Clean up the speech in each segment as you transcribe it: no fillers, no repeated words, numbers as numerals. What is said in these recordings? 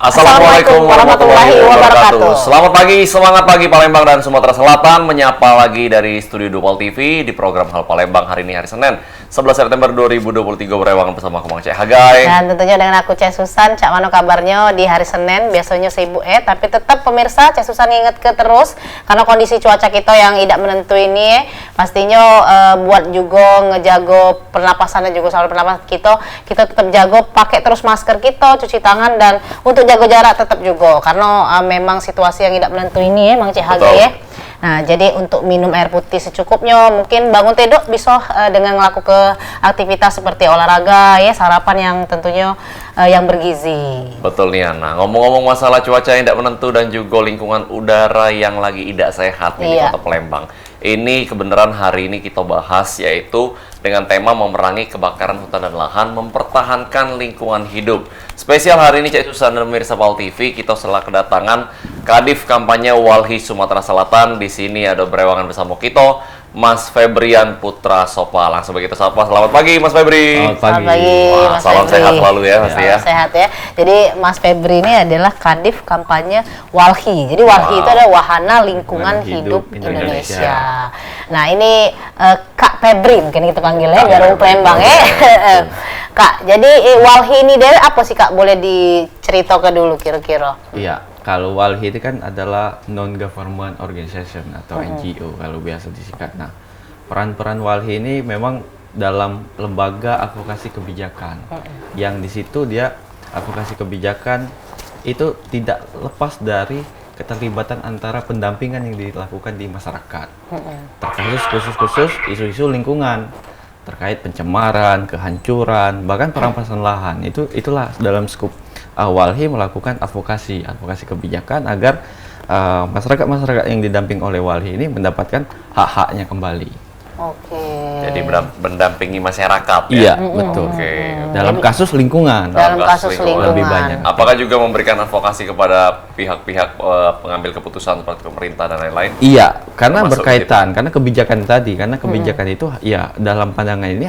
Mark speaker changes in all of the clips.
Speaker 1: Assalamualaikum warahmatullahi wabarakatuh. Selamat pagi, semangat pagi Palembang dan Sumatera Selatan. Menyapa lagi dari Studio Dupol TV di program Hal Palembang hari ini hari Senin 11 September 2023 berewangan bersama aku Mang Cek Hagai.
Speaker 2: Dan tentunya dengan aku Cek Susan. Cak mano kabarnya di hari Senin biasanya sibuk tapi tetap pemirsa Cek Susan ingat ke terus karena kondisi cuaca kita yang tidak menentu ini pastinya buat juga ngejago pernapasan dan juga saluran pernapasan kita tetap jago pakai terus masker kita, cuci tangan dan untuk jaga jarak tetap juga karena memang situasi yang tidak menentu ini Mang Cek Hagai ya. Nah, jadi untuk minum air putih secukupnya, mungkin bangun tidur bisa dengan melakukan aktivitas seperti olahraga ya, sarapan yang tentunya yang bergizi.
Speaker 1: Betul nih Ana. Ngomong-ngomong masalah cuaca yang tidak menentu dan juga lingkungan udara yang lagi tidak sehat nih di Kota Palembang. Ini kebenaran hari ini kita bahas yaitu dengan tema memerangi kebakaran hutan dan lahan, mempertahankan lingkungan hidup. Spesial hari ini Cek Susan dan pemirsa Pal TV, kita setelah kedatangan Kadif Kampanye Walhi Sumatera Selatan. Di sini ada berewangan bersama kita, Mas Febrian Putra Sopa. Langsung begitu sapa. Selamat pagi Mas Febri.
Speaker 2: Selamat pagi. Wah,
Speaker 1: salam
Speaker 2: Febri.
Speaker 1: Sehat selalu ya pasti ya.
Speaker 2: Sehat ya. Jadi Mas Febri ini adalah Kadif Kampanye Walhi. Jadi Walhi itu adalah Wahana Lingkungan Hidup Indonesia. Nah ini Kak Febri mungkin kita panggilnya biar Palembang ya. Kak, jadi Walhi ini dari apa sih Kak? Boleh diceritakan dulu kira-kira?
Speaker 3: Iya, kalau Walhi itu kan adalah non-government organization atau NGO kalau biasa disingkat. Nah, peran-peran Walhi ini memang dalam lembaga advokasi kebijakan. Yang di situ dia advokasi kebijakan itu tidak lepas dari keterlibatan antara pendampingan yang dilakukan di masyarakat. Terkait khusus isu-isu lingkungan, terkait pencemaran, kehancuran, bahkan perampasan lahan. Itulah dalam skup Walhi melakukan advokasi kebijakan agar masyarakat yang didamping oleh Walhi ini mendapatkan hak-haknya kembali.
Speaker 2: Oke.
Speaker 1: Jadi mendampingi masyarakat
Speaker 3: Iya,
Speaker 1: ya?
Speaker 3: betul.
Speaker 1: Oke.
Speaker 3: Dalam kasus lingkungan.
Speaker 2: Dalam kasus lingkungan.
Speaker 3: Lebih banyak.
Speaker 1: Apakah juga memberikan advokasi kepada pihak-pihak pengambil keputusan seperti pemerintah dan lain-lain?
Speaker 3: Iya, karena berkaitan, karena kebijakan tadi, karena kebijakan itu ya dalam pandangan ini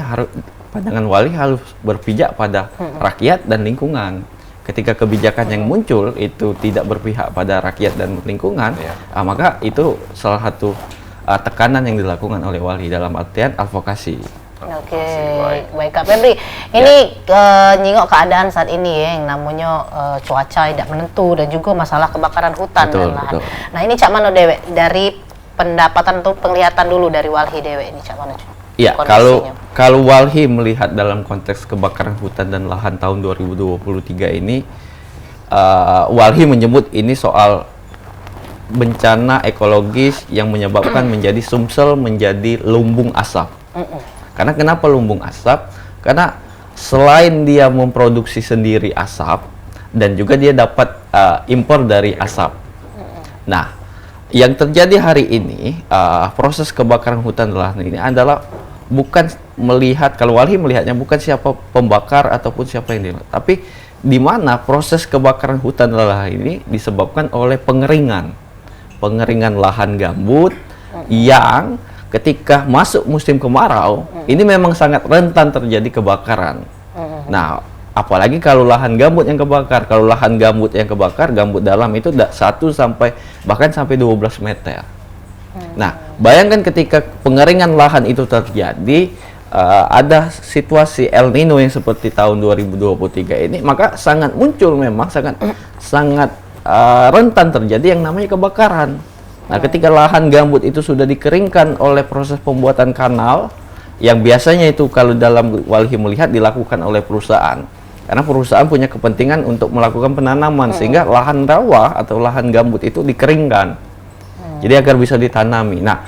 Speaker 3: pandangan Walhi harus berpijak pada rakyat dan lingkungan. Ketika kebijakan yang muncul itu tidak berpihak pada rakyat dan lingkungan, maka itu salah satu tekanan yang dilakukan oleh Walhi dalam artian advokasi.
Speaker 2: Oke, baik Kak Febri. Ini nyingok keadaan saat ini ya, yang namanya cuaca tidak menentu dan juga masalah kebakaran hutan dan lahan. Nah ini Cak Mano Dewe, dari pendapatan atau penglihatan dulu dari Walhi Dewe ini Cak Mano.
Speaker 3: Iya, kalau Walhi melihat dalam konteks kebakaran hutan dan lahan tahun 2023 ini, Walhi menyebut ini soal bencana ekologis yang menyebabkan menjadi sumsel, menjadi lumbung asap. Karena kenapa lumbung asap? Karena selain dia memproduksi sendiri asap, dan juga dia dapat impor dari asap. Nah, yang terjadi hari ini, proses kebakaran hutan dan lahan ini adalah bukan melihat, kalau Walhi melihatnya bukan siapa pembakar ataupun siapa yang dia, tapi di mana proses kebakaran hutan dan lahan ini disebabkan oleh pengeringan lahan gambut yang ketika masuk musim kemarau ini memang sangat rentan terjadi kebakaran. Nah, apalagi kalau lahan gambut yang kebakar. Kalau lahan gambut yang kebakar, gambut dalam itu 1 sampai bahkan sampai 12 meter. Nah, bayangkan ketika pengeringan lahan itu terjadi, ada situasi El Nino yang seperti tahun 2023 ini, maka sangat muncul memang sangat rentan terjadi yang namanya kebakaran. Nah, ketika lahan gambut itu sudah dikeringkan oleh proses pembuatan kanal, yang biasanya itu kalau dalam Walhi melihat dilakukan oleh perusahaan. Karena perusahaan punya kepentingan untuk melakukan penanaman, sehingga lahan rawa atau lahan gambut itu dikeringkan. Jadi agar bisa ditanami. Nah,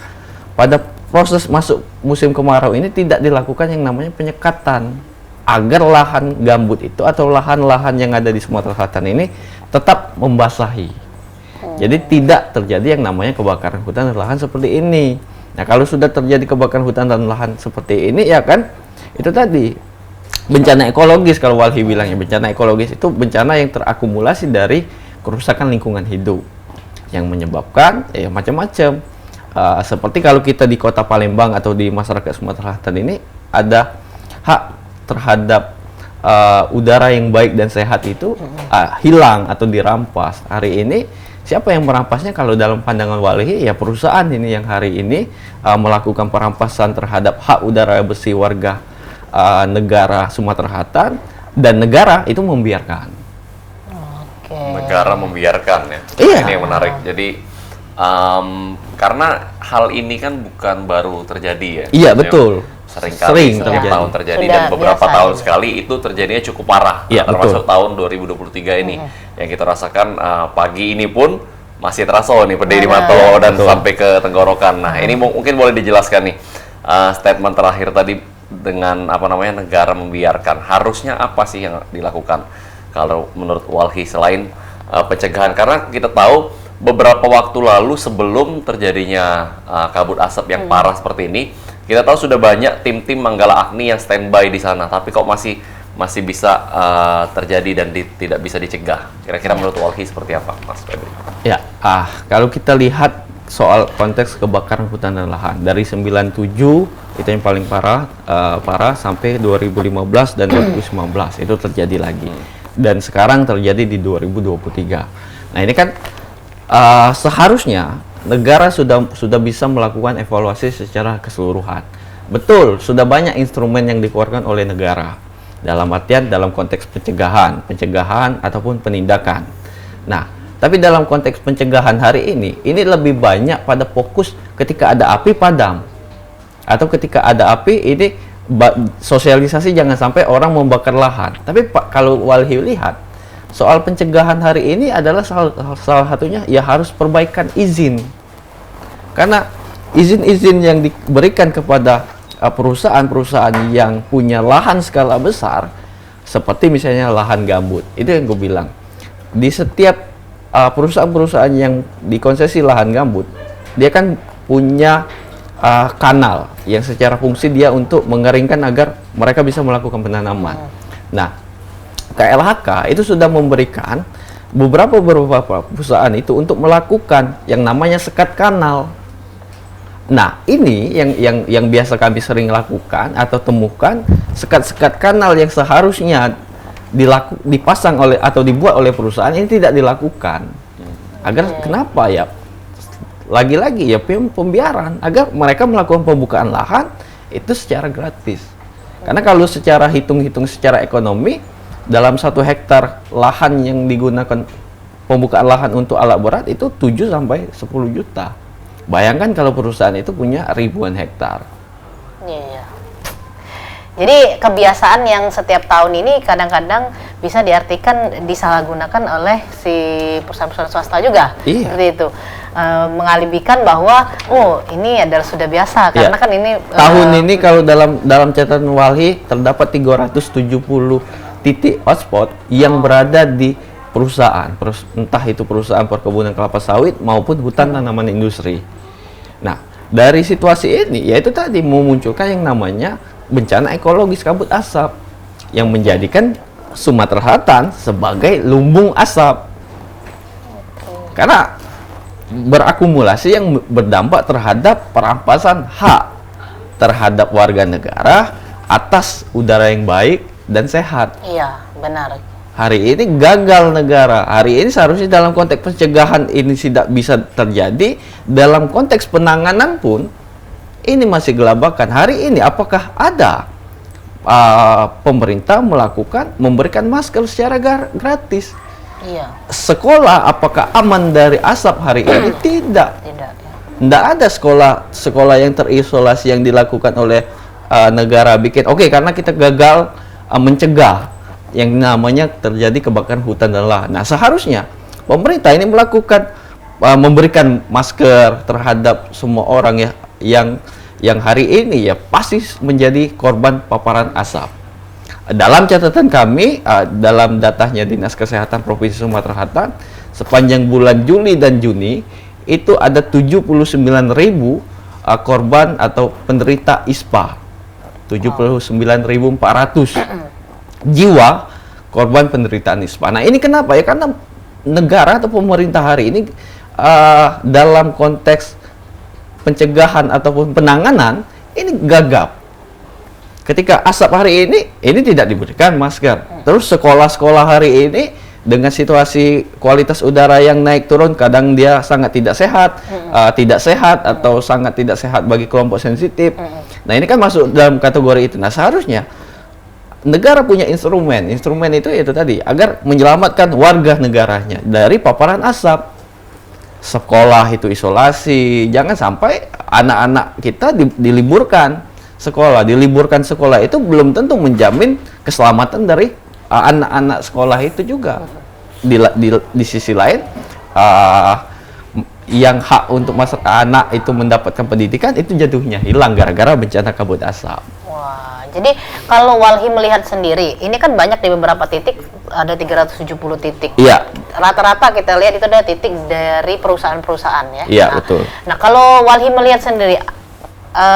Speaker 3: pada proses masuk musim kemarau ini tidak dilakukan yang namanya penyekatan. Agar lahan gambut itu atau lahan-lahan yang ada di Sumatera Selatan ini tetap membasahi. Jadi tidak terjadi yang namanya kebakaran hutan dan lahan seperti ini. Nah, kalau sudah terjadi kebakaran hutan dan lahan seperti ini, ya kan, itu tadi bencana ekologis. Kalau Walhi bilangnya bencana ekologis itu bencana yang terakumulasi dari kerusakan lingkungan hidup yang menyebabkan macam-macam. Seperti kalau kita di Kota Palembang atau di masyarakat Sumatera Selatan ini ada hak terhadap udara yang baik dan sehat itu hilang atau dirampas. Hari ini siapa yang merampasnya? Kalau dalam pandangan Walhi, ya perusahaan ini yang hari ini melakukan perampasan terhadap hak udara bersih warga negara Sumatera Selatan, dan negara itu membiarkan.
Speaker 1: Negara membiarkan ya.
Speaker 3: Iya.
Speaker 1: Ini yang menarik. Jadi karena hal ini kan bukan baru terjadi ya.
Speaker 3: Iya,
Speaker 1: Maksudnya
Speaker 3: betul.
Speaker 1: Sering
Speaker 3: terjadi.
Speaker 1: setiap tahun terjadi,
Speaker 2: Sudah
Speaker 1: dan beberapa
Speaker 2: biasa.
Speaker 1: tahun sekali itu terjadinya cukup parah.
Speaker 3: Iya,
Speaker 1: Termasuk
Speaker 3: betul.
Speaker 1: tahun 2023 ini yang kita rasakan pagi ini pun masih terasa nih pedih di mata dan
Speaker 3: Betul.
Speaker 1: sampai ke tenggorokan. Nah, ini mungkin boleh dijelaskan nih statement terakhir tadi dengan apa namanya negara membiarkan. Harusnya apa sih yang dilakukan kalau menurut Walhi selain pencegahan? Karena kita tahu beberapa waktu lalu sebelum terjadinya kabut asap yang parah seperti ini, kita tahu sudah banyak tim-tim Manggala Agni yang standby di sana, tapi kok masih bisa terjadi dan tidak bisa dicegah. Kira-kira menurut Walhi seperti apa, Mas Febri?
Speaker 3: Ya, kalau kita lihat soal konteks kebakaran hutan dan lahan dari 97 itu yang paling parah sampai 2015 dan 2019 itu terjadi lagi, dan sekarang terjadi di 2023. Nah, ini kan seharusnya negara sudah bisa melakukan evaluasi secara keseluruhan. Betul, sudah banyak instrumen yang dikeluarkan oleh negara dalam artian dalam konteks pencegahan ataupun penindakan. Nah, tapi dalam konteks pencegahan hari ini lebih banyak pada fokus ketika ada api padam, atau ketika ada api ini sosialisasi jangan sampai orang membakar lahan. Tapi kalau Walhi lihat soal pencegahan hari ini adalah salah satunya ya harus perbaikan izin, karena izin-izin yang diberikan kepada perusahaan-perusahaan yang punya lahan skala besar seperti misalnya lahan gambut, itu yang gue bilang di setiap perusahaan-perusahaan yang dikonsesi lahan gambut, dia kan punya kanal yang secara fungsi dia untuk mengeringkan agar mereka bisa melakukan penanaman. Nah, KLHK itu sudah memberikan beberapa perusahaan itu untuk melakukan yang namanya sekat kanal. Nah, ini yang biasa kami sering lakukan atau temukan, sekat-sekat kanal yang seharusnya dipasang oleh atau dibuat oleh perusahaan ini tidak dilakukan. Agar kenapa ya? Lagi-lagi ya pembiaran agar mereka melakukan pembukaan lahan itu secara gratis. Karena kalau secara hitung-hitung secara ekonomi, dalam 1 hektar lahan yang digunakan pembukaan lahan untuk alat berat itu 7 sampai 10 juta. Bayangkan kalau perusahaan itu punya ribuan hektar.
Speaker 2: Iya. Jadi kebiasaan yang setiap tahun ini kadang-kadang bisa diartikan disalahgunakan oleh si perusahaan-perusahaan swasta juga.
Speaker 3: Iya.
Speaker 2: Seperti itu. Mengalibkan bahwa ini adalah sudah biasa karena kan ini
Speaker 3: tahun ini kalau dalam catatan Walhi terdapat 370 titik hotspot yang berada di perusahaan, entah itu perusahaan perkebunan kelapa sawit maupun hutan tanaman industri. Nah, dari situasi ini, yaitu tadi memunculkan yang namanya bencana ekologis kabut asap yang menjadikan Sumatera Selatan sebagai lumbung asap. Karena berakumulasi yang berdampak terhadap perampasan hak terhadap warga negara atas udara yang baik dan sehat.
Speaker 2: Iya, benar.
Speaker 3: Hari ini gagal negara. Hari ini seharusnya dalam konteks pencegahan ini tidak bisa terjadi. Dalam konteks penanganan pun ini masih gelabakan. Hari ini apakah ada pemerintah memberikan masker secara gratis?
Speaker 2: Iya.
Speaker 3: Sekolah apakah aman dari asap hari ini? Tidak.
Speaker 2: Tidak.
Speaker 3: Tidak ada sekolah yang terisolasi yang dilakukan oleh negara bikin. Oke, karena kita gagal mencegah yang namanya terjadi kebakaran hutan dan lahan. Nah, seharusnya pemerintah ini memberikan masker terhadap semua orang ya yang hari ini ya pasti menjadi korban paparan asap. Dalam catatan kami, dalam datanya Dinas Kesehatan Provinsi Sumatera Selatan, sepanjang bulan Juli dan Juni itu ada 79.000 korban atau penderita ISPA. 79.400 jiwa korban penderitaan ISPA. Nah, ini kenapa ya? Karena negara atau pemerintah hari ini dalam konteks pencegahan ataupun penanganan ini gagap. ketika asap hari ini tidak diberikan masker. Terus sekolah-sekolah hari ini dengan situasi kualitas udara yang naik turun, kadang dia sangat tidak sehat atau sangat tidak sehat bagi kelompok sensitif. Nah, ini kan masuk dalam kategori itu. Nah, seharusnya negara punya instrumen itu tadi agar menyelamatkan warga negaranya dari paparan asap. Sekolah itu isolasi, jangan sampai anak-anak kita diliburkan sekolah itu belum tentu menjamin keselamatan dari anak-anak sekolah itu juga. Di sisi lain, yang hak untuk anak itu mendapatkan pendidikan itu jatuhnya hilang gara-gara bencana kabut asap.
Speaker 2: Wah, jadi kalau Walhi melihat sendiri, ini kan banyak di beberapa titik, ada 370 titik.
Speaker 3: Iya.
Speaker 2: Rata-rata kita lihat itu ada titik dari perusahaan-perusahaan ya.
Speaker 3: Iya,
Speaker 2: nah,
Speaker 3: betul.
Speaker 2: Nah, kalau Walhi melihat sendiri,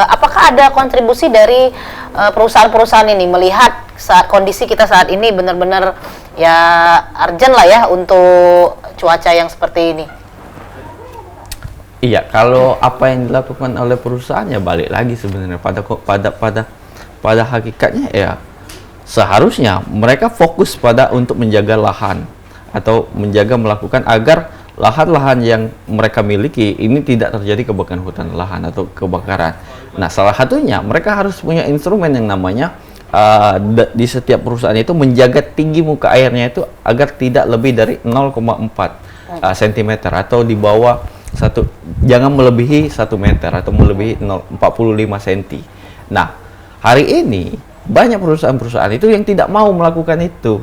Speaker 2: apakah ada kontribusi dari perusahaan-perusahaan ini melihat saat kondisi kita saat ini benar-benar ya urgent lah ya untuk cuaca yang seperti ini?
Speaker 3: Iya, kalau apa yang dilakukan oleh perusahaannya balik lagi sebenarnya pada hakikatnya ya seharusnya mereka fokus pada untuk menjaga lahan atau melakukan agar lahan-lahan yang mereka miliki ini tidak terjadi kebakaran hutan lahan atau kebakaran. Nah, salah satunya mereka harus punya instrumen yang namanya di setiap perusahaan itu menjaga tinggi muka airnya itu agar tidak lebih dari 0,4 cm atau di bawah jangan melebihi 1 meter atau melebihi 45 cm. Nah, hari ini banyak perusahaan-perusahaan itu yang tidak mau melakukan itu.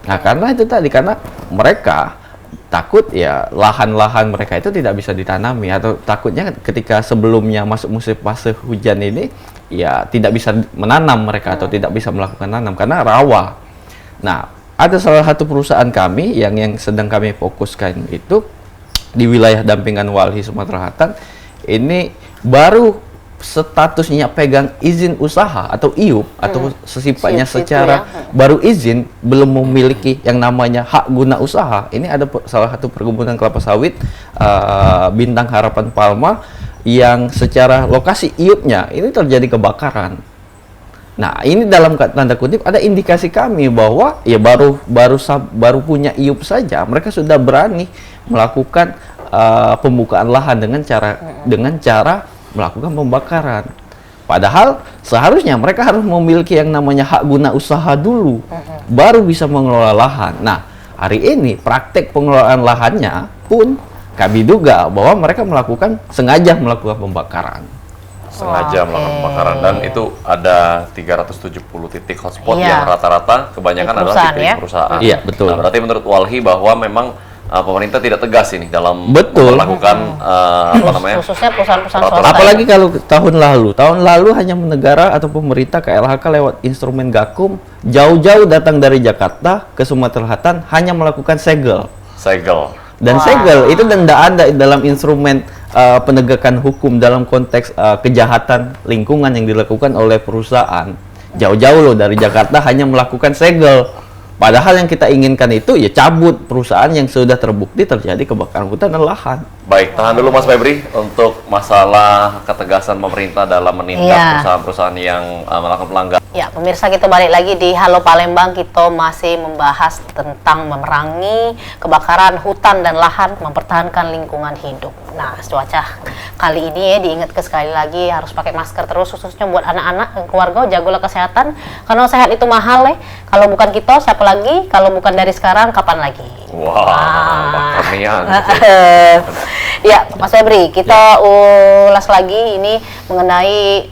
Speaker 3: Nah, karena itu tadi, karena mereka takut ya lahan-lahan mereka itu tidak bisa ditanami, atau takutnya ketika sebelumnya masuk musim fase hujan ini ya tidak bisa menanam mereka atau tidak bisa melakukan tanam karena rawa. Nah, ada salah satu perusahaan kami yang sedang kami fokuskan itu di wilayah dampingan Walhi Sumatera Selatan, ini baru statusnya pegang izin usaha atau IUP atau sesimpelnya secara baru izin, belum memiliki yang namanya hak guna usaha. Ini ada salah satu perkebunan kelapa sawit Bintang Harapan Palma yang secara lokasi IUP-nya ini terjadi kebakaran. Nah, ini dalam tanda kutip ada indikasi kami bahwa ya baru punya IUP saja mereka sudah berani melakukan pembukaan lahan dengan cara melakukan pembakaran. Padahal seharusnya mereka harus memiliki yang namanya hak guna usaha dulu, baru bisa mengelola lahan. Nah, hari ini praktek pengelolaan lahannya pun kami duga bahwa mereka sengaja melakukan pembakaran.
Speaker 1: Sengaja melakukan pembakaran, dan itu ada 370 titik hotspot yang rata-rata kebanyakan adalah titik perusahaan.
Speaker 3: Iya, betul.
Speaker 1: Nah, berarti menurut Walhi bahwa memang pemerintah tidak tegas ini dalam melakukan
Speaker 2: khususnya perusahaan-perusahaan swasta.
Speaker 3: Apalagi kalau tahun lalu hanya negara atau pemerintah KLHK lewat instrumen Gakum jauh-jauh datang dari Jakarta ke Sumatera Selatan hanya melakukan segel. Dan segel itu tidak ada dalam instrumen penegakan hukum dalam konteks kejahatan lingkungan yang dilakukan oleh perusahaan. Jauh-jauh loh dari Jakarta hanya melakukan segel. Padahal yang kita inginkan itu ya cabut perusahaan yang sudah terbukti terjadi kebakaran hutan dan lahan.
Speaker 1: Baik, tahan dulu Mas Febri untuk masalah ketegasan pemerintah dalam menindak perusahaan-perusahaan yang melakukan pelanggaran.
Speaker 2: Ya, pemirsa, kita balik lagi di Halo Palembang. Kita masih membahas tentang memerangi kebakaran hutan dan lahan, mempertahankan lingkungan hidup. Nah, cuaca kali ini ya diingatkan sekali lagi harus pakai masker terus, khususnya buat anak-anak dan keluarga. Jagolah kesehatan, karena sehat itu mahal ya. Kalau bukan kita, siapa lagi? Kalau bukan dari sekarang, kapan lagi?
Speaker 1: Wah, keren.
Speaker 2: Ya, Mas Febri, kita ulas lagi ini mengenai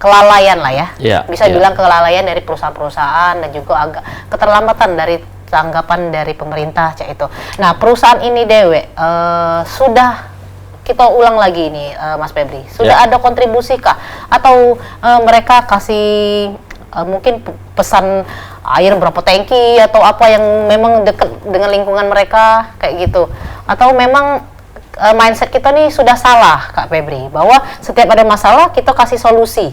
Speaker 2: kelalaian lah ya. Bisa bilang kelalaian dari perusahaan-perusahaan dan juga agak keterlambatan dari tanggapan dari pemerintah itu. Nah, perusahaan ini Dewe sudah kita ulang lagi ini, Mas Febri. Sudah ada kontribusi kah? Atau mereka kasih mungkin pesan air berapa tangki atau apa yang memang dekat dengan lingkungan mereka kayak gitu? Atau memang mindset kita nih sudah salah, Kak Febri, bahwa setiap ada masalah kita kasih solusi,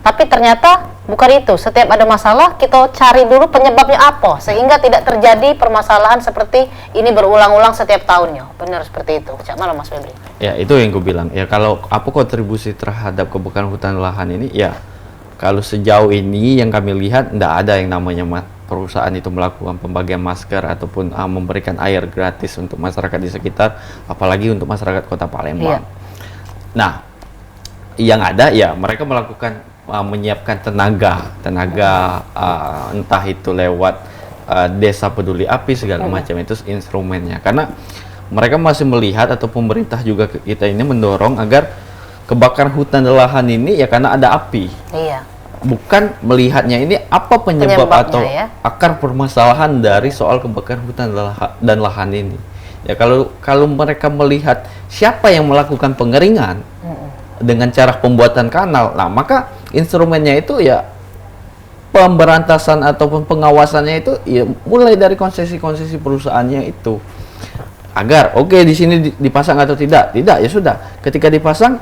Speaker 2: tapi ternyata bukan itu. Setiap ada masalah kita cari dulu penyebabnya apa, sehingga tidak terjadi permasalahan seperti ini berulang-ulang setiap tahunnya. Benar seperti itu. Cak mana Mas Febri?
Speaker 3: Ya, itu yang gue bilang. Ya, kalau apa kontribusi terhadap kebakaran hutan lahan ini, ya kalau sejauh ini yang kami lihat tidak ada yang namanya perusahaan itu melakukan pembagian masker ataupun memberikan air gratis untuk masyarakat di sekitar, apalagi untuk masyarakat Kota Palembang. Nah, yang ada ya mereka melakukan menyiapkan tenaga entah itu lewat desa peduli api segala macam, itu instrumennya, karena mereka masih melihat atau pemerintah juga kita ini mendorong agar kebakaran hutan dan lahan ini ya karena ada api.
Speaker 2: Iya.
Speaker 3: Bukan melihatnya ini apa penyebab atau
Speaker 2: ya,
Speaker 3: akar permasalahan dari soal kebakaran hutan dan lahan ini. Ya kalau mereka melihat siapa yang melakukan pengeringan dengan cara pembuatan kanal, nah maka instrumennya itu ya pemberantasan ataupun pengawasannya itu ya mulai dari konsesi-konsesi perusahaannya itu. Agar di sini dipasang atau tidak ya sudah. Ketika dipasang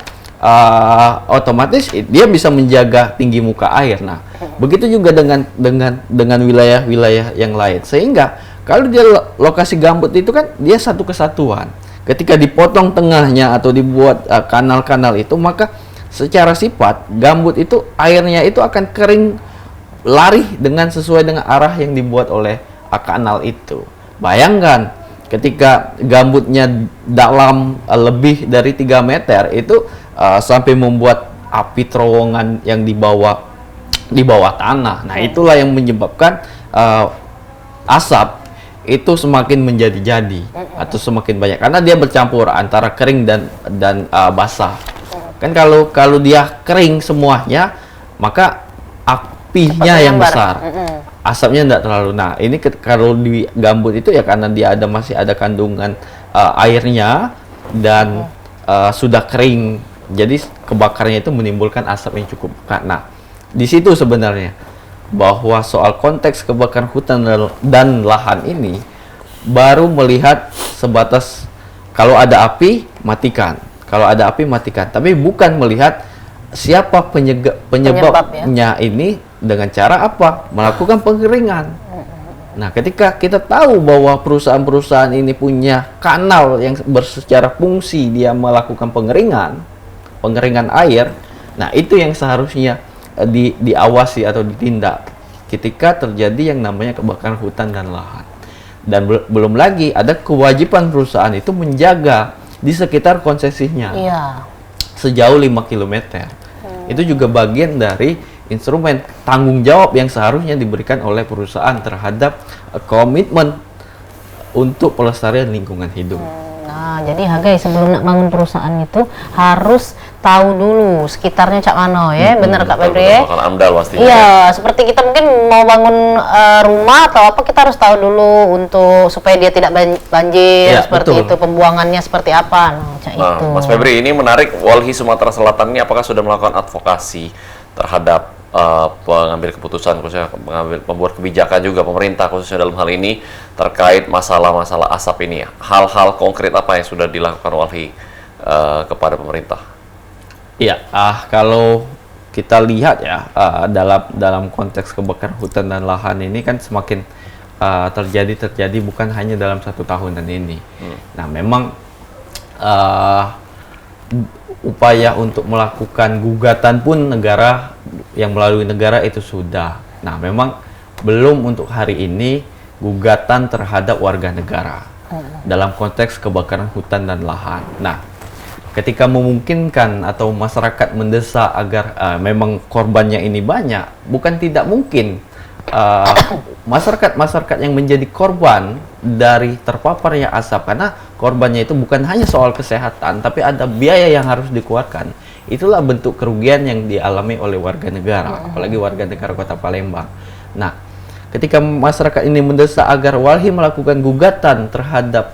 Speaker 3: otomatis dia bisa menjaga tinggi muka air. Nah, begitu juga dengan wilayah-wilayah yang lain. Sehingga kalau dia lokasi gambut itu kan dia satu kesatuan. Ketika dipotong tengahnya atau dibuat kanal-kanal itu, maka secara sifat gambut itu airnya itu akan kering lari sesuai dengan arah yang dibuat oleh kanal itu. Bayangkan ketika gambutnya dalam lebih dari 3 meter itu sampai membuat api terowongan yang di bawah tanah. Nah, itulah yang menyebabkan asap itu semakin menjadi-jadi atau semakin banyak karena dia bercampur antara kering dan basah. Kan kalau dia kering semuanya, maka apinya yang besar. Asapnya tidak terlalu. Nah, ini kalau di gambut itu ya karena dia masih ada kandungan airnya dan sudah kering. Jadi kebakarnya itu menimbulkan asap yang cukup pekat. Nah, di situ sebenarnya bahwa soal konteks kebakaran hutan dan lahan ini baru melihat sebatas kalau ada api matikan. Kalau ada api matikan, tapi bukan melihat siapa penyebabnya ini dengan cara apa? Melakukan pengeringan. Nah, ketika kita tahu bahwa perusahaan-perusahaan ini punya kanal yang secara fungsi dia melakukan pengeringan air, nah itu yang seharusnya diawasi atau ditindak ketika terjadi yang namanya kebakaran hutan dan lahan. Dan belum lagi ada kewajiban perusahaan itu menjaga di sekitar konsesinya.
Speaker 2: Iya.
Speaker 3: Sejauh 5 km. Itu juga bagian dari instrumen tanggung jawab yang seharusnya diberikan oleh perusahaan terhadap komitmen untuk pelestarian lingkungan hidup.
Speaker 2: Nah, jadi Hagai sebelum nak bangun perusahaan itu harus tahu dulu sekitarnya cak mano ya, bener Kak Febri ya?
Speaker 1: Amdal pastinya.
Speaker 2: Iya, seperti kita mungkin mau bangun rumah atau apa, kita harus tahu dulu untuk supaya dia tidak banjir,
Speaker 3: ya,
Speaker 2: seperti
Speaker 3: betul.
Speaker 2: Itu pembuangannya seperti apa. Nah, itu.
Speaker 1: Mas Febri, ini menarik, Walhi Sumatera Selatan ini apakah sudah melakukan advokasi terhadap pengambil keputusan, khususnya pembuat kebijakan juga pemerintah khususnya dalam hal ini terkait masalah-masalah asap ini? Hal-hal konkret apa yang sudah dilakukan Walhi kepada pemerintah?
Speaker 3: Iya, kalau kita lihat ya dalam konteks kebakaran hutan dan lahan ini kan semakin terjadi bukan hanya dalam 1 tahunan ini. Nah, memang upaya untuk melakukan gugatan pun melalui negara itu sudah. Nah, memang belum untuk hari ini gugatan terhadap warga negara dalam konteks kebakaran hutan dan lahan. Nah, ketika memungkinkan atau masyarakat mendesak agar memang korbannya ini banyak, bukan tidak mungkin masyarakat yang menjadi korban dari terpaparnya asap, karena korbannya itu bukan hanya soal kesehatan, tapi ada biaya yang harus dikeluarkan. Itulah bentuk kerugian yang dialami oleh warga negara, apalagi warga negara Kota Palembang. Nah, ketika masyarakat ini mendesak agar Walhi melakukan gugatan terhadap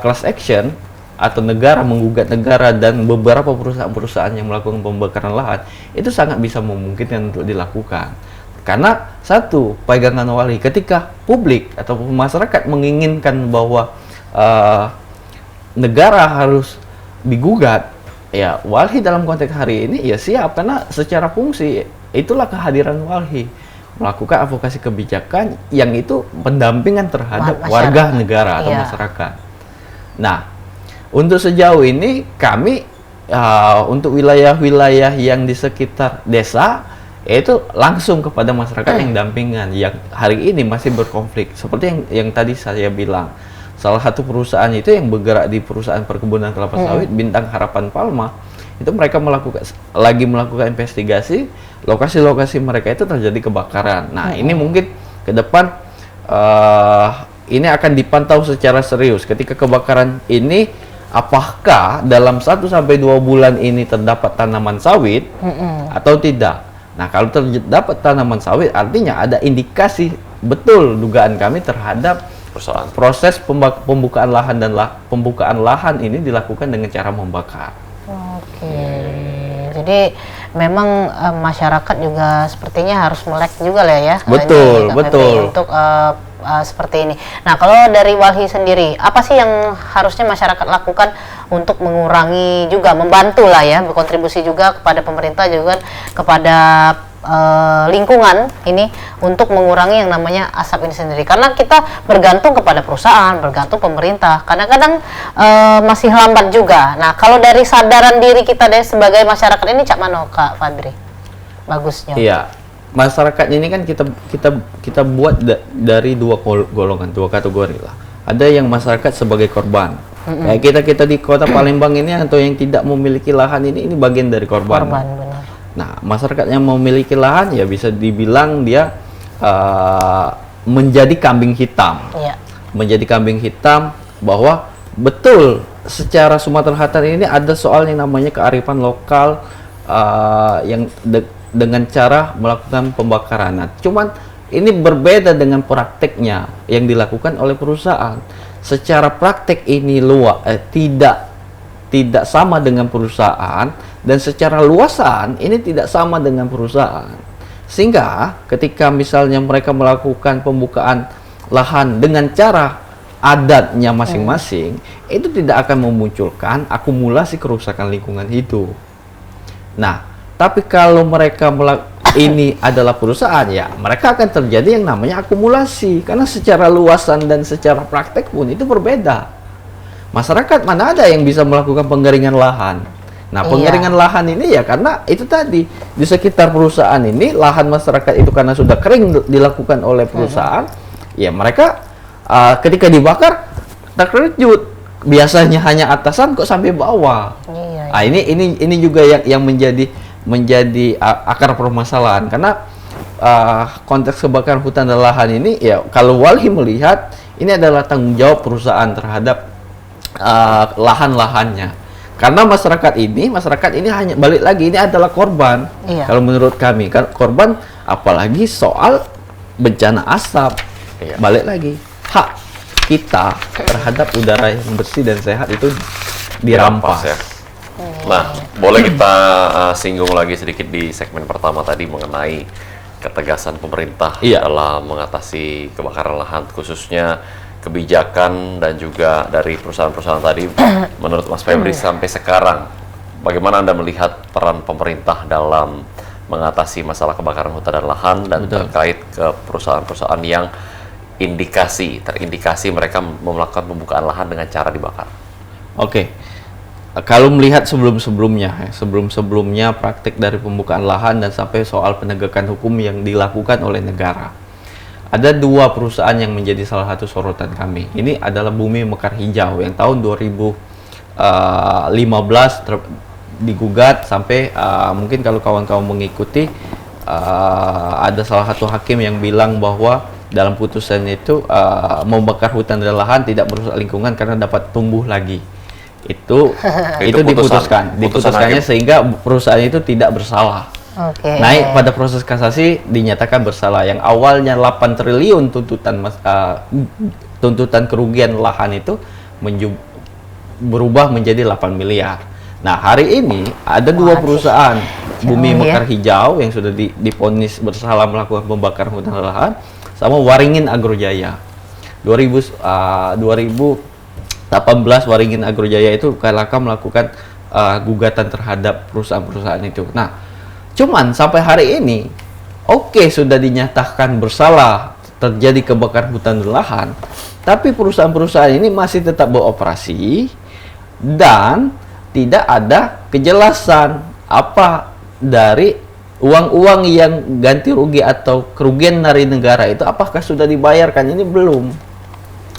Speaker 3: class action atau negara menggugat negara dan beberapa perusahaan-perusahaan yang melakukan pembakaran lahan, itu sangat bisa memungkinkan untuk dilakukan. Karena satu, pegangan Walhi, ketika publik atau masyarakat menginginkan bahwa negara harus digugat, ya Walhi dalam konteks hari ini ya siap, karena secara fungsi itulah kehadiran Walhi melakukan advokasi kebijakan yang itu pendampingan terhadap warga negara atau masyarakat. Nah, untuk sejauh ini kami untuk wilayah-wilayah yang di sekitar desa yaitu langsung kepada masyarakat yang dampingan yang hari ini masih berkonflik. Seperti yang tadi saya bilang, salah satu perusahaan itu yang bergerak di perusahaan perkebunan kelapa sawit Bintang Harapan Palma, itu mereka lagi melakukan investigasi lokasi-lokasi mereka itu terjadi kebakaran. Nah, ini mungkin ke depan ini akan dipantau secara serius. Ketika kebakaran ini, apakah dalam 1 sampai 2 bulan ini terdapat tanaman sawit atau tidak? Nah, kalau terdapat tanaman sawit, artinya ada indikasi betul dugaan kami terhadap
Speaker 1: Perusahaan.
Speaker 3: proses pembukaan lahan dan pembukaan lahan ini dilakukan dengan cara membakar.
Speaker 2: Oke. Jadi memang masyarakat juga sepertinya harus melek juga lah ya.
Speaker 3: Betul,
Speaker 2: ini,
Speaker 3: betul.
Speaker 2: Untuk seperti ini. Nah, kalau dari Walhi sendiri, apa sih yang harusnya masyarakat lakukan untuk mengurangi juga, membantu lah ya, berkontribusi juga kepada pemerintah juga kepada lingkungan ini untuk mengurangi yang namanya asap ini sendiri, karena kita bergantung kepada perusahaan, bergantung pemerintah, kadang-kadang masih lambat juga. Nah, kalau dari sadaran diri kita deh sebagai masyarakat ini, Cak Mano, Kak Fadri, bagusnya.
Speaker 3: Iya, masyarakat ini kan kita buat dari dua golongan, dua kategori lah. Ada yang masyarakat sebagai korban, kayak kita di kota Palembang ini, atau yang tidak memiliki lahan ini bagian dari korban.
Speaker 2: Benar.
Speaker 3: Nah, masyarakat yang memiliki lahan ya bisa dibilang dia menjadi kambing hitam.
Speaker 2: Iya.
Speaker 3: Menjadi kambing hitam bahwa betul secara Sumatera Selatan ini ada soal yang namanya kearifan lokal yang dengan cara melakukan pembakaran. Nah, cuman ini berbeda dengan prakteknya yang dilakukan oleh perusahaan. Secara praktek ini tidak sama dengan perusahaan, dan secara luasan ini tidak sama dengan perusahaan. Sehingga ketika misalnya mereka melakukan pembukaan lahan dengan cara adatnya masing-masing, itu tidak akan memunculkan akumulasi kerusakan lingkungan hidup. Nah, tapi kalau mereka ini adalah perusahaan, ya mereka akan terjadi yang namanya akumulasi, karena secara luasan dan secara praktek pun itu berbeda. Masyarakat mana ada yang bisa melakukan pengeringan lahan? Nah, pengeringan lahan ini ya karena itu tadi, di sekitar perusahaan ini lahan masyarakat itu karena sudah kering dilakukan oleh perusahaan, ya mereka ketika dibakar terkejut, biasanya hanya atasan kok sampai bawah. Nah, ini juga yang menjadi akar permasalahan, karena konteks kebakaran hutan dan lahan ini ya kalau Walhi melihat ini adalah tanggung jawab perusahaan terhadap lahan-lahannya. Karena masyarakat ini hanya balik lagi, ini adalah korban.
Speaker 2: Iya.
Speaker 3: Kalau menurut kami kan korban, apalagi soal bencana asap.
Speaker 1: Iya.
Speaker 3: Balik lagi, hak kita terhadap udara yang bersih dan sehat itu dirampas.
Speaker 1: Ya. Nah, boleh kita singgung lagi sedikit di segmen pertama tadi mengenai ketegasan pemerintah dalam mengatasi kebakaran lahan, khususnya kebijakan dan juga dari perusahaan-perusahaan tadi. Menurut Mas Febri sampai sekarang, bagaimana Anda melihat peran pemerintah dalam mengatasi masalah kebakaran hutan dan lahan, dan terkait ke perusahaan-perusahaan yang terindikasi mereka melakukan pembukaan lahan dengan cara dibakar?
Speaker 3: Oke. Kalau melihat sebelum-sebelumnya praktik dari pembukaan lahan dan sampai soal penegakan hukum yang dilakukan oleh negara, ada dua perusahaan yang menjadi salah satu sorotan kami. Ini adalah Bumi Mekar Hijau yang tahun 2015 digugat sampai mungkin kalau kawan-kawan mengikuti, ada salah satu hakim yang bilang bahwa dalam putusan itu membakar hutan dan lahan tidak merusak lingkungan karena dapat tumbuh lagi. Itu diputuskannya sehingga perusahaan itu tidak bersalah. Naik pada proses kasasi dinyatakan bersalah. Yang awalnya 8 triliun tuntutan kerugian lahan itu berubah menjadi 8 miliar. Nah, hari ini ada dua perusahaan, Bumi Mekar Hijau yang sudah divonis bersalah melakukan pembakaran hutan dan lahan, sama Waringin Agrojaya. 2018 Waringin Agrojaya itu KLHK melakukan gugatan terhadap perusahaan-perusahaan itu. Nah, cuman sampai hari ini, sudah dinyatakan bersalah terjadi kebakaran hutan dan lahan, tapi perusahaan-perusahaan ini masih tetap beroperasi dan tidak ada kejelasan apa dari uang-uang yang ganti rugi atau kerugian dari negara itu apakah sudah dibayarkan? Ini belum.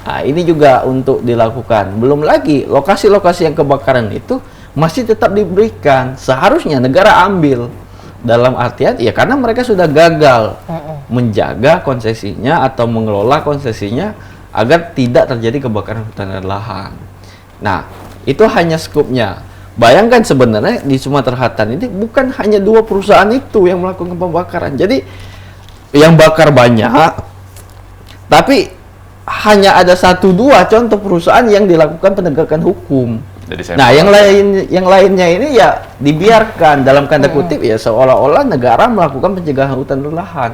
Speaker 3: Nah, ini juga untuk dilakukan. Belum lagi lokasi-lokasi yang kebakaran itu masih tetap diberikan. Seharusnya negara ambil, dalam artian ya karena mereka sudah gagal menjaga konsesinya atau mengelola konsesinya agar tidak terjadi kebakaran hutan dan lahan. Nah, itu hanya skupnya. Bayangkan sebenarnya di Sumatera Selatan ini bukan hanya 2 perusahaan itu yang melakukan pembakaran. Jadi yang bakar banyak, tapi hanya ada 1-2 contoh perusahaan yang dilakukan penegakan hukum.
Speaker 1: Jadi
Speaker 3: Nah, yang lainnya ini ya dibiarkan dalam tanda kutip ya seolah-olah negara melakukan pencegahan hutan dan lahan.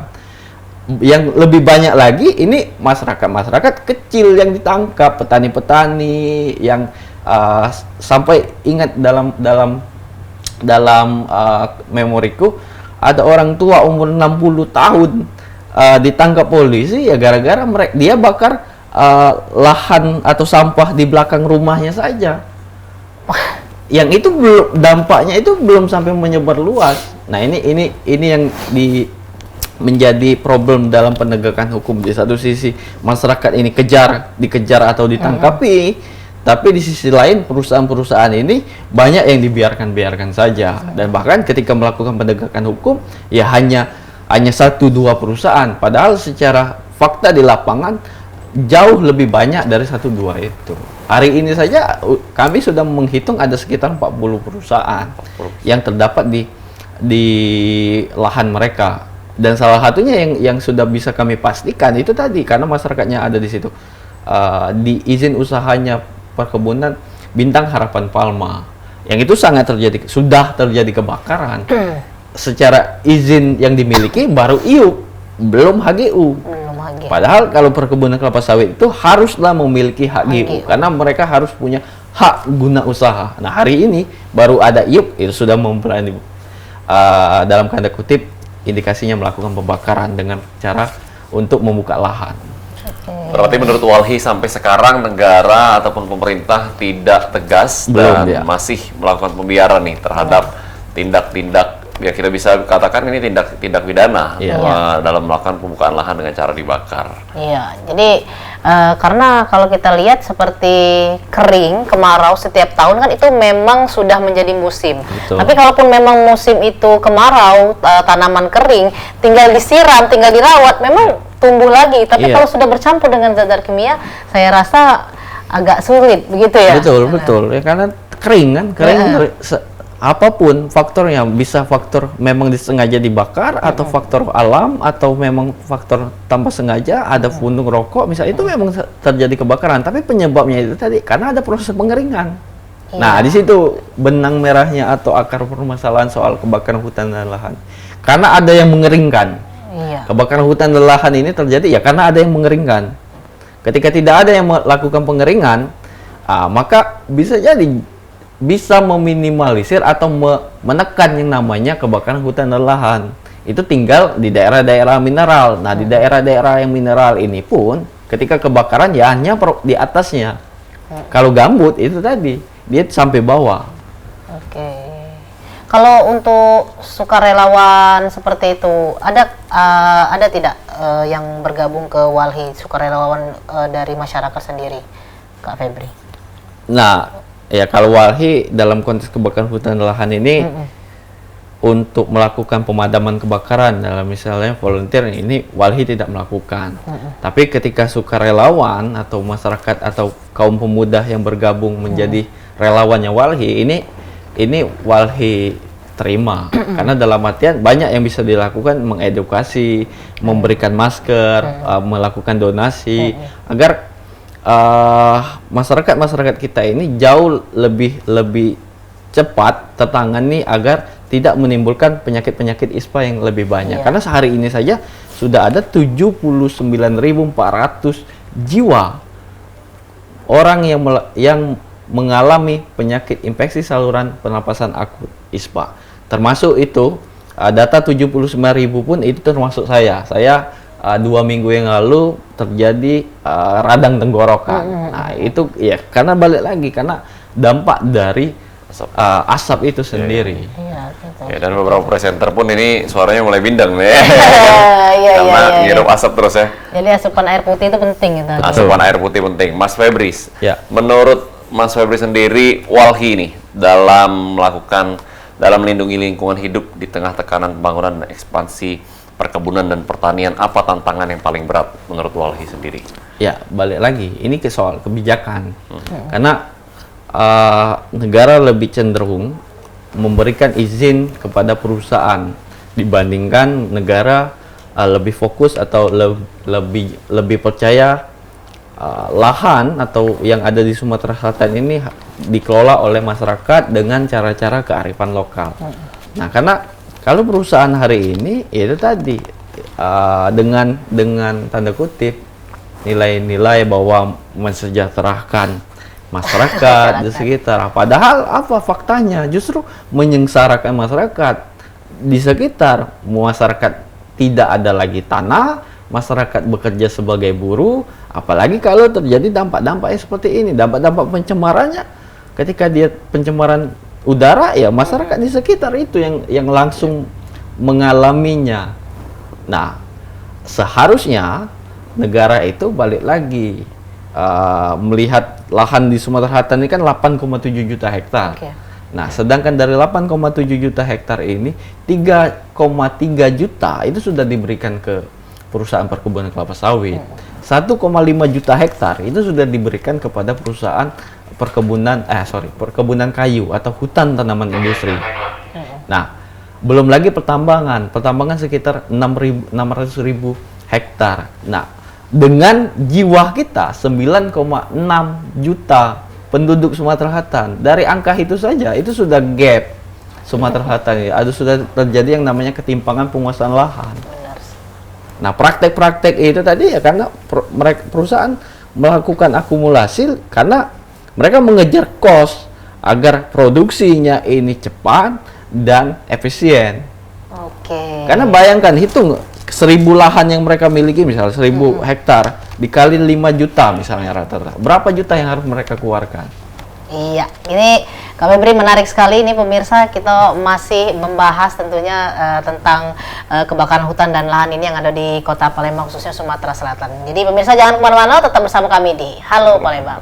Speaker 3: Yang lebih banyak lagi ini masyarakat kecil yang ditangkap, petani-petani yang sampai ingat dalam memoriku ada orang tua umur 60 tahun ditangkap polisi ya gara-gara dia bakar lahan atau sampah di belakang rumahnya saja. Yang itu dampaknya itu belum sampai menyebar luas. Nah, ini yang menjadi problem dalam penegakan hukum. Di satu sisi masyarakat ini dikejar atau ditangkapi, tapi di sisi lain perusahaan-perusahaan ini banyak yang dibiarkan saja. Dan bahkan ketika melakukan penegakan hukum ya hanya 1-2 perusahaan, padahal secara fakta di lapangan jauh lebih banyak dari 1-2 itu. Hari ini saja kami sudah menghitung ada sekitar 40 perusahaan yang terdapat di lahan mereka. Dan salah satunya yang sudah bisa kami pastikan itu tadi karena masyarakatnya ada di situ. Di izin usahanya perkebunan Bintang Harapan Palma. Yang itu sudah terjadi kebakaran. Secara izin yang dimiliki baru IUP, belum HGU. Padahal kalau perkebunan kelapa sawit itu haruslah memiliki HGU karena mereka harus punya hak guna usaha. Nah, hari ini baru ada IUP itu sudah memberani dalam tanda kutip indikasinya melakukan pembakaran dengan cara untuk membuka lahan.
Speaker 1: Berarti menurut Walhi sampai sekarang negara ataupun pemerintah tidak tegas dan masih melakukan pembiaran nih terhadap tindak-tindak ya kita bisa katakan ini tindak pidana dalam melakukan pembukaan lahan dengan cara dibakar.
Speaker 2: Iya, jadi karena kalau kita lihat seperti kering, kemarau setiap tahun kan itu memang sudah menjadi musim.
Speaker 3: Betul.
Speaker 2: Tapi kalaupun memang musim itu kemarau, tanaman kering, tinggal disiram, tinggal dirawat, memang tumbuh lagi. Tapi kalau sudah bercampur dengan zat kimia, saya rasa agak sulit, begitu ya?
Speaker 3: Betul. Ya karena kering apapun faktornya, bisa faktor memang disengaja dibakar atau faktor alam atau memang faktor tanpa sengaja ada puntung rokok misalnya itu memang terjadi kebakaran, tapi penyebabnya itu tadi karena ada proses pengeringan. Nah, di situ benang merahnya atau akar permasalahan soal kebakaran hutan dan lahan. Karena ada yang mengeringkan. Kebakaran hutan dan lahan ini terjadi ya karena ada yang mengeringkan. Ketika tidak ada yang melakukan pengeringan, maka bisa meminimalisir atau menekan yang namanya kebakaran hutan dan lahan. Itu tinggal di daerah-daerah mineral. Nah, di daerah-daerah yang mineral ini pun ketika kebakaran ya hanya di atasnya. Kalau gambut itu tadi dia sampai bawah.
Speaker 2: Oke. Kalau untuk sukarelawan seperti itu ada tidak yang bergabung ke Walhi, sukarelawan dari masyarakat sendiri, Kak Febri? Nah,
Speaker 3: ya kalau Walhi dalam konteks kebakaran hutan dan lahan ini untuk melakukan pemadaman kebakaran dalam misalnya volunteer ini Walhi tidak melakukan. Tapi ketika sukarelawan atau masyarakat atau kaum pemuda yang bergabung menjadi relawannya Walhi ini Walhi terima karena dalam artian banyak yang bisa dilakukan, mengedukasi, memberikan masker, melakukan donasi agar masyarakat kita ini jauh lebih cepat tertangani agar tidak menimbulkan penyakit ISPA yang lebih banyak. Karena sehari ini saja sudah ada 79.400 jiwa orang yang mengalami penyakit infeksi saluran pernapasan akut ISPA. Termasuk itu data 79.000 pun itu termasuk saya. 2 minggu yang lalu terjadi radang tenggorokan. Nah, itu ya karena balik lagi karena dampak dari asap itu sendiri.
Speaker 2: Iya, gitu.
Speaker 1: Ya, dan beberapa presenter pun ini suaranya mulai bindeng nih.
Speaker 2: Iya,
Speaker 1: Karena
Speaker 2: iya.
Speaker 1: ngirup asap terus ya.
Speaker 2: Jadi asupan air putih itu penting gitu.
Speaker 1: Asupan air putih penting. Mas Febris,
Speaker 3: Ya.
Speaker 1: menurut Mas Febris sendiri, Walhi nih dalam melindungi lingkungan hidup di tengah tekanan pembangunan dan ekspansi perkebunan dan pertanian, apa tantangan yang paling berat menurut Walhi sendiri?
Speaker 3: Ya, balik lagi, ini ke soal kebijakan. Karena negara lebih cenderung memberikan izin kepada perusahaan dibandingkan negara lebih fokus atau lebih percaya lahan atau yang ada di Sumatera Selatan ini dikelola oleh masyarakat dengan cara-cara kearifan lokal. Nah, karena kalau perusahaan hari ini itu tadi dengan tanda kutip nilai-nilai bahwa mensejahterakan masyarakat di sekitar. Padahal apa faktanya? Justru menyengsarakan masyarakat di sekitar. Masyarakat tidak ada lagi tanah, masyarakat bekerja sebagai buruh, apalagi kalau terjadi dampak-dampaknya seperti ini, dampak-dampak pencemarannya. Ketika dia pencemaran udara, ya masyarakat di sekitar itu yang langsung mengalaminya. Nah, seharusnya negara itu balik lagi melihat lahan di Sumatera Selatan ini kan 8,7 juta hektar.
Speaker 2: Oke.
Speaker 3: Nah, sedangkan dari 8,7 juta hektar ini 3,3 juta itu sudah diberikan ke perusahaan perkebunan kelapa sawit. 1,5 juta hektar itu sudah diberikan kepada perusahaan perkebunan kayu atau hutan tanaman industri. Nah, belum lagi pertambangan sekitar 600.000 hektar. Nah, dengan jiwa kita 9,6 juta penduduk Sumatera Selatan, dari angka itu saja itu sudah gap Sumatera Selatan ya. Ada sudah terjadi yang namanya ketimpangan penguasaan lahan. Nah, praktek-praktek itu tadi ya karena perusahaan melakukan akumulasi karena mereka mengejar cost agar produksinya ini cepat dan efisien.
Speaker 2: Oke.
Speaker 3: Karena bayangkan hitung 1.000 lahan yang mereka miliki misalnya 1.000 hektar dikali 5 juta misalnya rata-rata. Berapa juta yang harus mereka keluarkan?
Speaker 2: Iya, ini Kak Febri menarik sekali. Ini pemirsa, kita masih membahas tentunya tentang kebakaran hutan dan lahan ini yang ada di Kota Palembang khususnya Sumatera Selatan. Jadi pemirsa jangan kemana-mana, tetap bersama kami di Halo Palembang.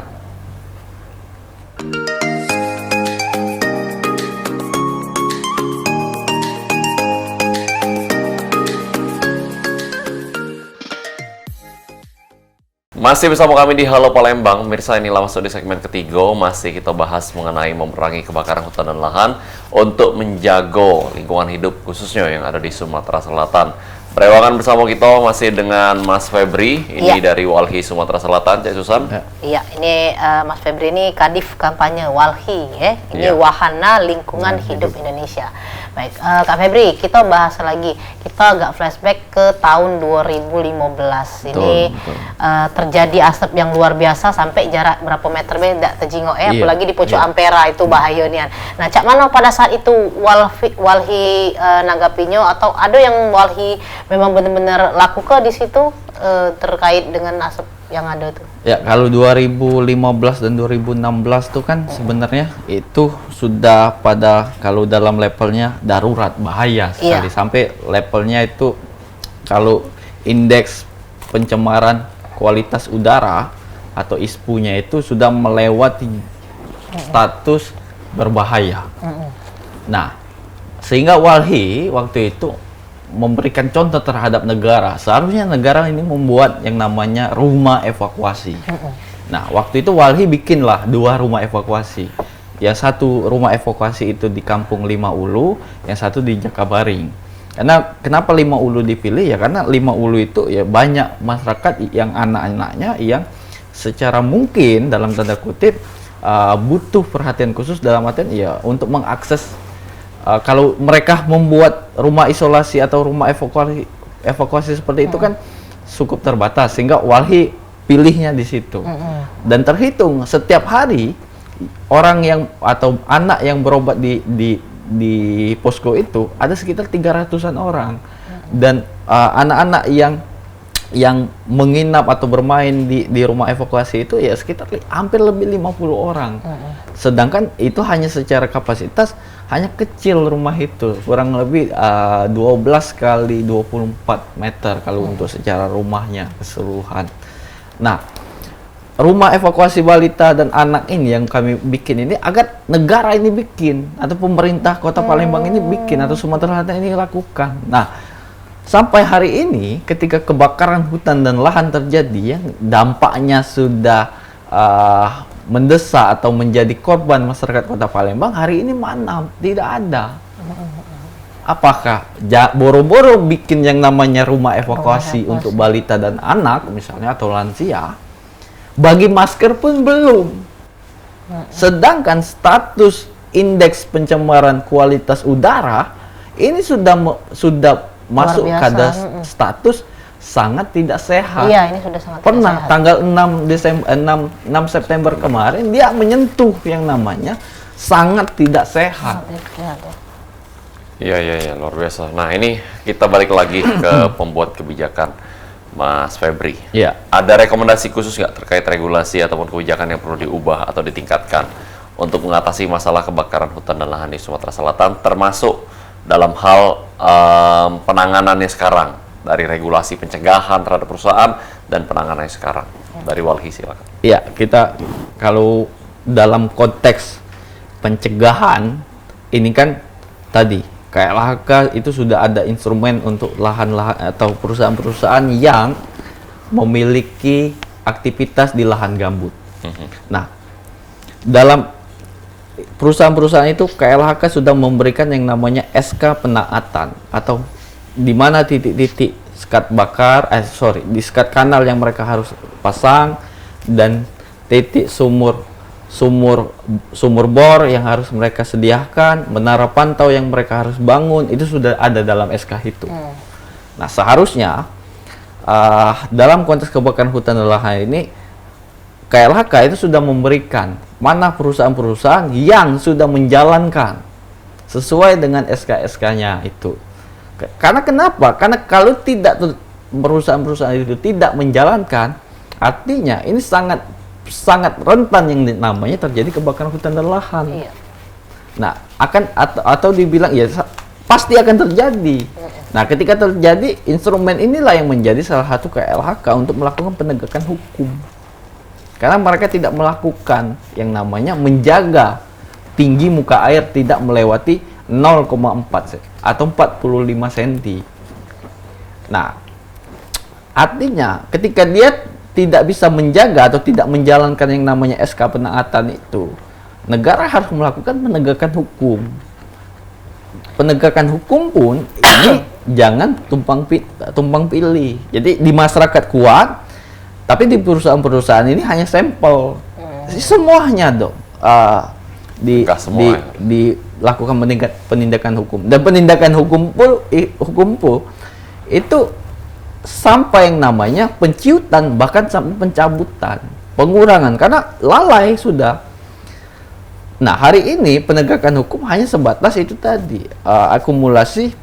Speaker 1: Masih bersama kami di Halo Palembang, mirsa, inilah masuk di segmen ketiga. Masih kita bahas mengenai memerangi kebakaran hutan dan lahan untuk menjaga lingkungan hidup khususnya yang ada di Sumatera Selatan. Perewangan bersama kita masih dengan Mas Febri, ini dari Walhi Sumatera Selatan, Cak Susan.
Speaker 2: Iya, ini Mas Febri ini Kadif kampanye Walhi, ya. Ini Wahana Lingkungan Hidup Indonesia. Baik, Kak Febri, kita bahas lagi. Kita agak flashback ke tahun 2015. Ini terjadi asap yang luar biasa sampai jarak berapa meter beda terjingok ya, apalagi di Pucuk Ampera itu bahayanya. Nah, Cak Mano pada saat itu Walhi nanggapinya atau ada yang Walhi memang benar-benar lakukan di situ terkait dengan asap yang ada tuh?
Speaker 3: Ya, kalau 2015 dan 2016 tuh kan sebenarnya itu sudah pada kalau dalam levelnya darurat, bahaya sekali. Sampai levelnya itu kalau indeks pencemaran kualitas udara atau ISPU-nya itu sudah melewati status berbahaya. Nah, sehingga Walhi waktu itu memberikan contoh terhadap negara. Seharusnya negara ini membuat yang namanya rumah evakuasi. Nah, waktu itu Walhi bikinlah 2 rumah evakuasi. Yang satu rumah evakuasi itu di Kampung Lima Ulu, yang satu di Jakabaring. Karena kenapa Lima Ulu dipilih ya? Karena Lima Ulu itu ya banyak masyarakat yang anak-anaknya yang secara mungkin dalam tanda kutip butuh perhatian khusus dalam artian ya untuk mengakses. Kalau mereka membuat rumah isolasi atau rumah evakuasi seperti itu kan cukup terbatas, sehingga Walhi pilihnya di situ. Dan terhitung setiap hari orang yang atau anak yang berobat di posko itu ada sekitar 300-an orang. Dan anak-anak yang yang menginap atau bermain di rumah evakuasi itu ya sekitar hampir lebih 50 orang. Sedangkan itu hanya secara kapasitas hanya kecil rumah itu, kurang lebih 12 kali 24 meter kalau untuk secara rumahnya keseluruhan. Nah, rumah evakuasi balita dan anak ini yang kami bikin ini agar negara ini bikin atau pemerintah Kota Palembang ini bikin atau Sumatera Selatan ini lakukan. Nah, sampai hari ini ketika kebakaran hutan dan lahan terjadi yang dampaknya sudah mendesak atau menjadi korban masyarakat Kota Palembang, hari ini mana? Tidak ada. Apakah boro-boro bikin yang namanya rumah evakuasi untuk balita dan anak misalnya atau lansia, bagi masker pun belum. Sedangkan status indeks pencemaran kualitas udara ini sudah masuk pada status sangat tidak sehat.
Speaker 2: Iya, ini sudah sangat
Speaker 3: Pernah
Speaker 2: tidak sehat.
Speaker 3: tanggal 6 September kemarin dia menyentuh yang namanya sangat tidak sehat.
Speaker 1: Iya, luar biasa. Nah, ini kita balik lagi ke pembuat kebijakan, Mas Febri.
Speaker 3: Iya.
Speaker 1: Ada rekomendasi khusus nggak terkait regulasi ataupun kebijakan yang perlu diubah atau ditingkatkan untuk mengatasi masalah kebakaran hutan dan lahan di Sumatera Selatan, termasuk dalam hal penanganannya sekarang, dari regulasi pencegahan terhadap perusahaan dan penanganannya sekarang? Dari Walhi, silakan.
Speaker 3: Iya, kita kalau dalam konteks pencegahan ini kan tadi KLHK itu sudah ada instrumen untuk lahan-lahan atau perusahaan-perusahaan yang memiliki aktivitas di lahan gambut. Nah, dalam perusahaan-perusahaan itu KLHK sudah memberikan yang namanya SK penaatan, atau di mana titik-titik skat bakar, di skat kanal yang mereka harus pasang, dan titik sumur bor yang harus mereka sediakan, menara pantau yang mereka harus bangun, itu sudah ada dalam SK itu. Nah, seharusnya dalam konteks kebakaran hutan dan lahan ini KLHK itu sudah memberikan mana perusahaan-perusahaan yang sudah menjalankan sesuai dengan SK-SK-nya itu. Karena kenapa? Karena kalau tidak perusahaan-perusahaan itu tidak menjalankan, artinya ini sangat rentan yang namanya terjadi kebakaran hutan dan lahan.
Speaker 2: Iya.
Speaker 3: Nah, atau dibilang ya pasti akan terjadi. Nah, ketika terjadi, instrumen inilah yang menjadi salah satu KLHK untuk melakukan penegakan hukum. Karena mereka tidak melakukan yang namanya menjaga tinggi muka air tidak melewati 0,4 atau 45 cm. Nah, artinya ketika dia tidak bisa menjaga atau tidak menjalankan yang namanya SK penaatan itu, negara harus melakukan penegakan hukum. Penegakan hukum pun ini jangan tumpang pilih. Jadi di masyarakat kuat, tapi di perusahaan-perusahaan ini hanya sampel. Semuanya dong dilakukan penindakan hukum. Dan penindakan hukum pun itu sampai yang namanya penciutan, bahkan sampai pencabutan, pengurangan, karena lalai sudah. Nah, hari ini penegakan hukum hanya sebatas itu tadi, akumulasi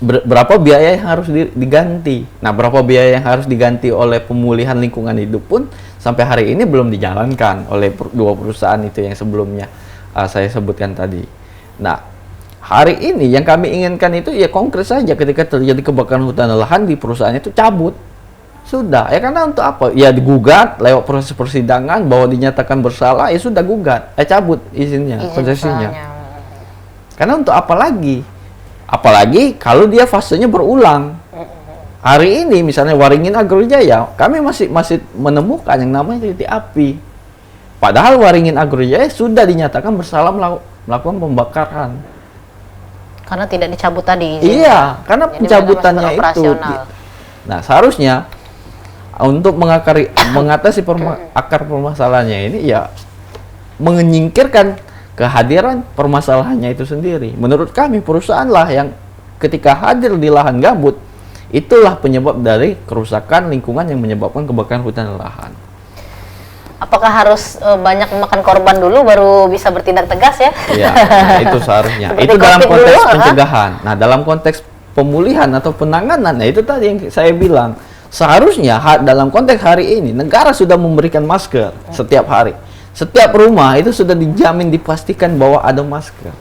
Speaker 3: berapa biaya yang harus diganti. Nah, berapa biaya yang harus diganti oleh pemulihan lingkungan hidup pun sampai hari ini belum dijalankan oleh dua perusahaan itu yang sebelumnya saya sebutkan tadi. Nah, hari ini yang kami inginkan itu ya konkret saja, ketika terjadi kebakaran hutan dan lahan di perusahaan itu cabut. Sudah, ya karena untuk apa? Ya digugat lewat proses persidangan bahwa dinyatakan bersalah, ya sudah gugat, cabut izinnya, konsesinya. Karena untuk apa lagi? Apalagi kalau dia fasenya berulang. Hari ini misalnya Waringin Agrojaya, kami masih menemukan yang namanya titik api. Padahal Waringin Agrojaya sudah dinyatakan bersalah melakukan pembakaran.
Speaker 2: Karena tidak dicabut tadi izinnya.
Speaker 3: Iya, karena
Speaker 2: jadi
Speaker 3: pencabutannya itu. Nah, seharusnya untuk mengatasi akar permasalahannya ini ya menyingkirkan kehadiran permasalahannya itu sendiri. Menurut kami perusahaanlah yang ketika hadir di lahan gambut, itulah penyebab dari kerusakan lingkungan yang menyebabkan kebakaran hutan dan lahan.
Speaker 2: Apakah harus banyak memakan korban dulu baru bisa bertindak tegas ya?
Speaker 3: Iya, nah itu seharusnya. Itu dalam konteks pencegahan. Nah, dalam konteks pemulihan atau penanganan, nah itu tadi yang saya bilang, seharusnya dalam konteks hari ini negara sudah memberikan masker setiap hari. Setiap rumah itu sudah dijamin dipastikan bahwa ada masker.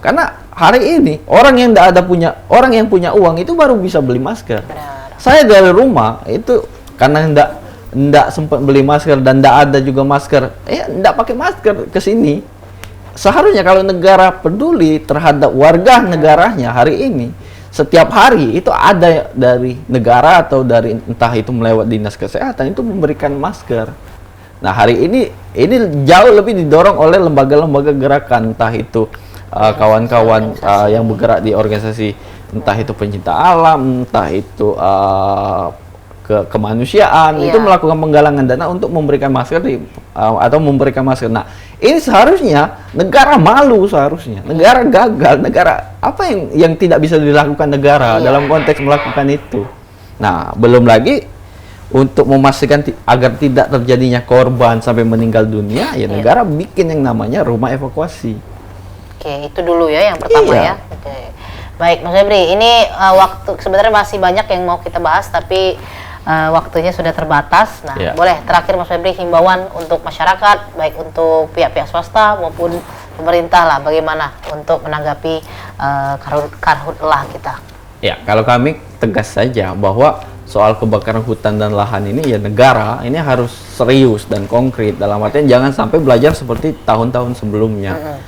Speaker 3: Karena hari ini orang yang punya uang itu baru bisa beli masker. Saya dari rumah itu karena ndak sempat beli masker dan ndak ada juga masker, ndak pakai masker ke sini. Seharusnya kalau negara peduli terhadap warga negaranya hari ini, setiap hari itu ada dari negara atau dari entah itu melewat dinas kesehatan itu memberikan masker. Nah, hari ini jauh lebih didorong oleh lembaga-lembaga gerakan, entah itu kawan-kawan yang bergerak di organisasi, entah itu pencinta alam, entah itu kemanusiaan, itu melakukan penggalangan dana untuk memberikan masker atau memberikan masker. Nah, ini seharusnya negara malu, seharusnya negara gagal, negara apa yang tidak bisa dilakukan negara dalam konteks melakukan itu. Nah, belum lagi untuk memastikan agar tidak terjadinya korban sampai meninggal dunia, negara bikin yang namanya rumah evakuasi.
Speaker 2: Oke, itu dulu ya yang pertama ya. Oke. Baik, Mas Febri, ini waktu sebenarnya masih banyak yang mau kita bahas, tapi waktunya sudah terbatas. Nah, boleh terakhir Mas Febri himbauan untuk masyarakat, baik untuk pihak-pihak swasta maupun pemerintah lah, bagaimana untuk menanggapi karhutlah kita.
Speaker 3: Ya, kalau kami tegas saja bahwa soal kebakaran hutan dan lahan ini negara ini harus serius dan konkret, dalam artian jangan sampai belajar seperti tahun-tahun sebelumnya.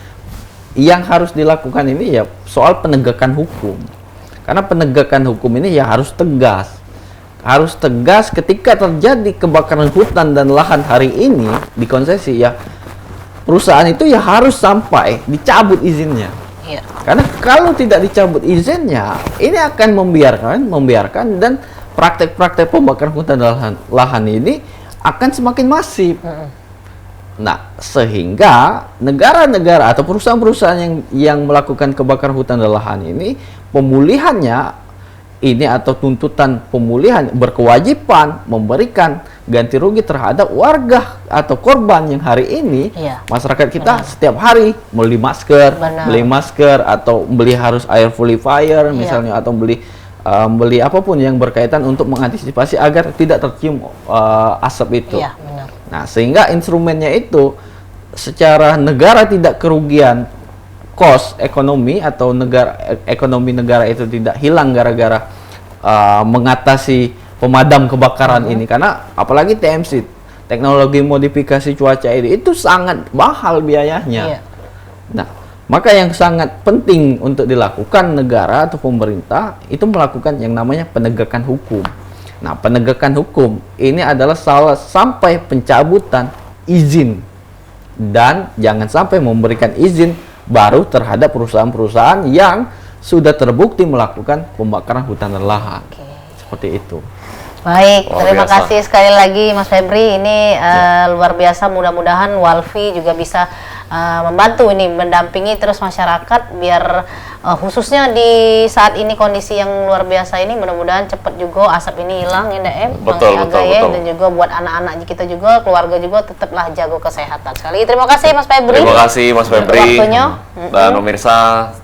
Speaker 3: Yang harus dilakukan ini soal penegakan hukum, karena penegakan hukum ini harus tegas ketika terjadi kebakaran hutan dan lahan hari ini di konsesi, perusahaan itu harus sampai dicabut izinnya. Karena kalau tidak dicabut izinnya, ini akan membiarkan dan praktek-praktek pembakaran hutan dan lahan ini akan semakin masif. Nah, sehingga negara-negara atau perusahaan-perusahaan yang melakukan kebakaran hutan dan lahan ini, pemulihannya ini atau tuntutan pemulihan berkewajiban memberikan ganti rugi terhadap warga atau korban yang hari ini masyarakat kita setiap hari beli masker atau beli harus air purifier misalnya, atau beli apapun yang berkaitan untuk mengantisipasi agar tidak tercium asap itu. Nah, sehingga instrumennya itu secara negara tidak kerugian cost ekonomi, atau ekonomi negara itu tidak hilang gara-gara mengatasi pemadam kebakaran ini, karena apalagi TMC, teknologi modifikasi cuaca ini itu sangat mahal biayanya. Nah, maka yang sangat penting untuk dilakukan negara atau pemerintah itu melakukan yang namanya penegakan hukum. Nah, penegakan hukum ini adalah sampai pencabutan izin, dan jangan sampai memberikan izin baru terhadap perusahaan-perusahaan yang sudah terbukti melakukan pembakaran hutan dan lahan. Seperti itu.
Speaker 2: Baik, terima kasih sekali lagi Mas Febri. Ini luar biasa, mudah-mudahan Walfi juga bisa membantu ini, mendampingi terus masyarakat biar khususnya di saat ini kondisi yang luar biasa ini, mudah-mudahan cepat juga asap ini hilang ya,
Speaker 1: betul.
Speaker 2: Dan juga buat anak-anak kita juga, keluarga juga tetaplah jago kesehatan. Sekali terima kasih Mas Febri.
Speaker 1: Terima kasih Mas Febri.
Speaker 2: Waktunya.
Speaker 1: Dan pemirsa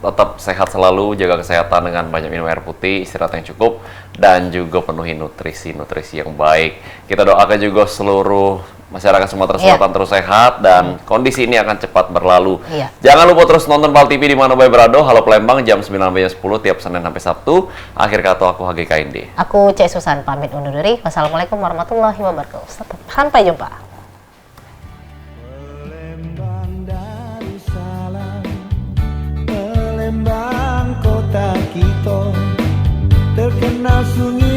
Speaker 1: tetap sehat selalu, jaga kesehatan dengan banyak minum air putih, istirahat yang cukup, dan juga penuhi nutrisi yang baik. Kita doakan juga seluruh masyarakat Sumatera Selatan terus sehat dan kondisi ini akan cepat berlalu. Jangan lupa terus nonton PAL TV di mana Bae Berado, Halo Palembang jam 9 sampai jam 10 tiap Senin sampai Sabtu. Akhir kata aku HGKND.
Speaker 2: Aku Cek Susan pamit undur diri. Wassalamualaikum warahmatullahi wabarakatuh. Sampai jumpa.
Speaker 4: Palembang Darussalam, Palembang kota kita terkenal sunyi